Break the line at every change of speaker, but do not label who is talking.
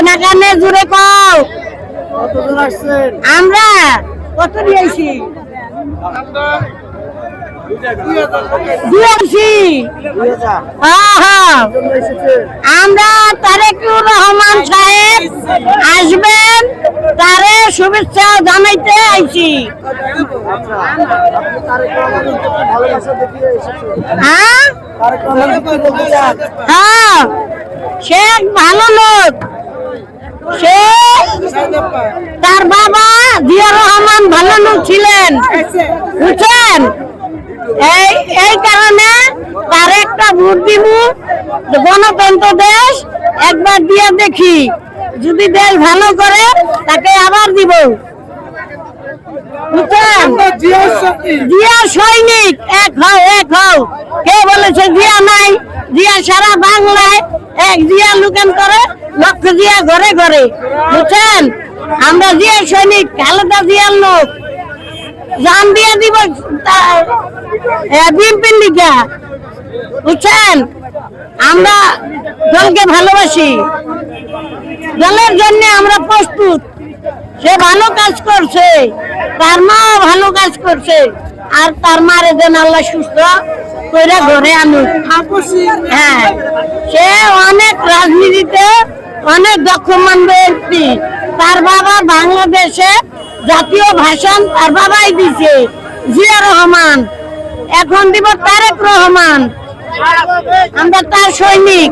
নাগানে জুড়ে কও আমরা কত দিয়েছি আমরা তারেকুর রহমান সাহেব আসবেন তারে শুভেচ্ছা জানাইতে আইছি। হ্যাঁ সে ভালো লোক, সে তার বাবা জিয়া রহমান ভালো লোক ছিলেন বুঝছেন। এই কারণে তার একটা ভোট দিব, গণতন্ত্র দেশ একবার দিয়ে দেখি, যদি দেশ ভালো করে তাকে আবার দিব বুঝছেন। জিয়া সৈনিক এক হও, কে বলেছে জিয়া নাই? জিয়া সারা বাংলায় এক জিয়া লুকান করে, লক্ষ জিয়া ঘরে ঘরে বুঝছেন। আমরা জিয়া সৈনিক, খালেদা জিয়ার লোক, জান দিয়ে দিব বিএনপির লিগা বুঝছেন। আমরা দলকে ভালোবাসি, দলের জন্য আমরা প্রস্তুত। সে ভালো কাজ করছে, তার মাও ভালো কাজ করছে, আর তার মারে যেন আল্লাহ সুস্থ করে ঘরে আনুক। হ্যাঁ, সে অনেক রাজনীতিতে অনেক দক্ষমান ব্যক্তি। তার বাবা বাংলাদেশে জাতীয় ভাষণ তার বাবাই দিছে, জিয়া রহমান। এখন দিব তারেক রহমান, আমরা তার সৈনিক।